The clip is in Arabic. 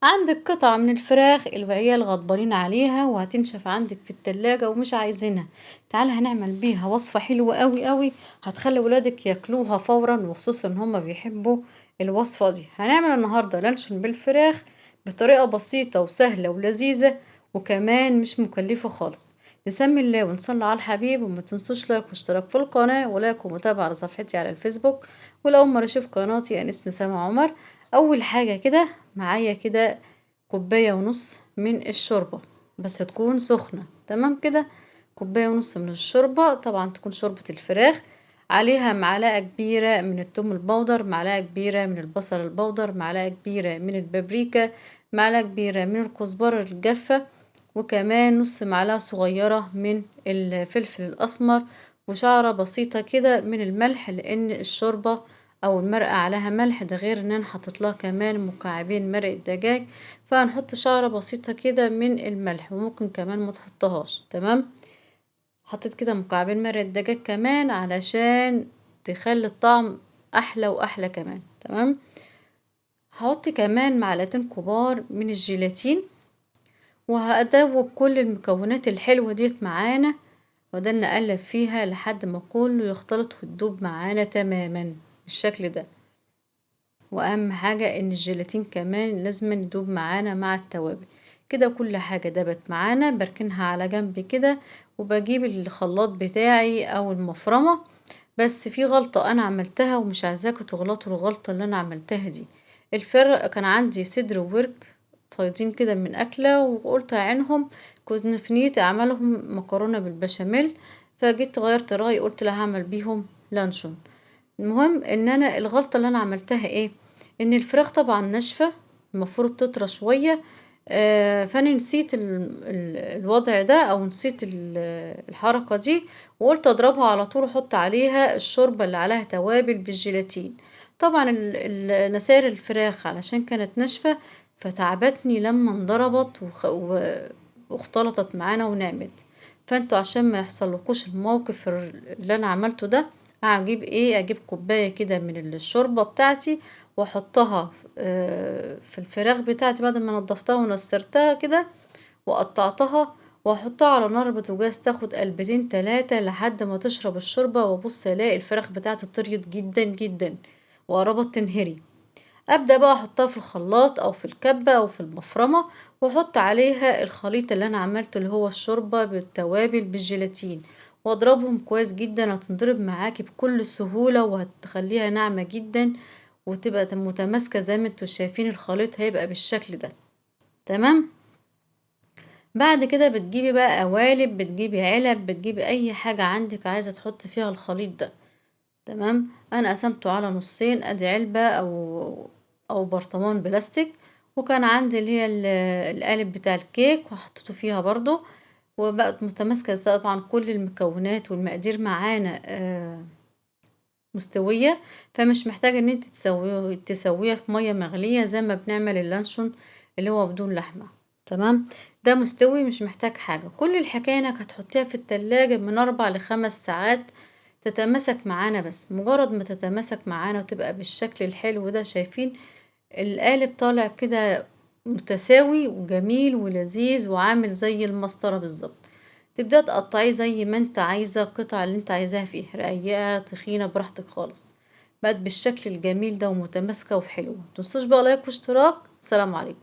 عندك قطعة من الفراخ العيال غضبانين عليها وهتنشف عندك في التلاجة ومش عايزينها. تعالى هنعمل بيها وصفة حلوة قوي قوي، هتخلي ولادك ياكلوها فورا، وخصوصا ان هما بيحبوا الوصفة دي. هنعمل النهاردة لانشون بالفراخ بطريقة بسيطة وسهلة ولذيذة، وكمان مش مكلفة خالص. نسمي الله ونصلي على الحبيب، وما تنسوش لايك واشتراك في القناة ولايك ومتابعة على صفحتي على الفيسبوك. ولو مرة اشوف قناتي انا اسمي سما عمر. اول حاجة كده معايا كده كوباية ونص من الشوربة، بس تكون سخنة. تمام كده، كوباية ونص من الشوربة، طبعا تكون شوربة الفراخ. عليها معلقة كبيرة من الثوم البودر، معلقة كبيرة من البصل البودر، معلقة كبيرة من البابريكا، معلقة كبيرة من الكزبرة الجافة، وكمان نص معلقة صغيرة من الفلفل الأسمر، وشعرة بسيطة كده من الملح، لأن الشوربة أو المرقة عليها ملح. ده غير إن أنا حطيت لها كمان مكعبين مرق دجاج، فهنحط شعرة بسيطة كده من الملح، وممكن كمان ما تحطهاش. تمام، حطيت كده مكعبين مرق الدجاج كمان علشان تخلي الطعم أحلى وأحلى كمان. تمام، هحط كمان معلقتين كبار من الجيلاتين، وهدوب كل المكونات الحلوة ديت معانا، وده نقلب فيها لحد ما كله يختلط وتدوب معانا تماما بالشكل ده. واهم حاجة ان الجيلاتين كمان لازم يدوب معانا مع التوابل. كده كل حاجة دابت معانا، بركنها على جنب كده، وبجيب الخلاط بتاعي او المفرمة. بس في غلطة انا عملتها ومش عايزاكم تغلطوا الغلطة اللي انا عملتها دي. الفرق كان عندي صدر وورك فايضين كده من اكلة، وقلت اعينهم. كنت في نيتي اعملهم مكرونة بالبشاميل، فجيت غيرت رأيي قلت لا، هعمل بيهم لانشون. المهم ان انا الغلطة اللي انا عملتها ايه، ان الفراخ طبعا ناشفة، المفروض تطرى شوية. فانا نسيت الوضع ده، او نسيت الحركة دي، وقلت اضربها على طول واحط عليها الشوربة اللي عليها توابل بالجيلاتين. طبعا نسار الفراخ علشان كانت ناشفة، فتعبتني لما انضربت واختلطت معانا ونعمت. فانتوا عشان ما يحصلكوش الموقف اللي انا عملته ده، هجيب ايه، اجيب كوباية كده من الشوربة بتاعتي، واحطها في الفراخ بتاعتي بعد ما نضفتها ونسترتها كده وقطعتها، واحطها على نار بوتاجاز تاخد قلبتين تلاتة لحد ما تشرب الشوربة، وابص الاقي الفراخ بتاعتي طريت جدا جدا وقربت تنهري. ابدا بقى احطها في الخلاط او في الكبة او في المفرمة، واحط عليها الخليط اللي انا عملته اللي هو الشوربة بالتوابل بالجيلاتين، واضربهم كويس جدا. هتنضرب معاكي بكل سهولة وهتخليها ناعمة جدا، وتبقى متماسكة زي ما انتوا شايفين. الخليط هيبقى بالشكل ده. تمام، بعد كده بتجيبي بقى قوالب، بتجيبي علب، بتجيبي اي حاجة عندك عايزة تحط فيها الخليط ده. تمام، انا قسمته على نصين، ادي علبة او برطمان بلاستيك، وكان عندي اللي هي القالب بتاع الكيك وحطيته فيها برضو، وبقت متماسكة. طبعا كل المكونات والمقادير معانا مستوية، فمش محتاجة ان انت تسويها في مية مغلية زي ما بنعمل اللانشون اللي هو بدون لحمة. تمام، ده مستوي مش محتاج حاجة. كل الحكاية انك هتحطيها في التلاجة من 4 ل5 ساعات تتماسك معانا. بس مجرد ما تتماسك معانا وتبقى بالشكل الحلو ده، شايفين القالب طالع كده متساوي وجميل ولذيذ وعامل زي المسطرة بالظبط. تبدأ تقطعيه زي ما انت عايزة، القطع اللي انت عايزاها فيه، رقيقة تخينة براحتك خالص. بقت بالشكل الجميل ده ومتماسكة وحلوة. متنسوش بقى لايك واشتراك. سلام عليكم.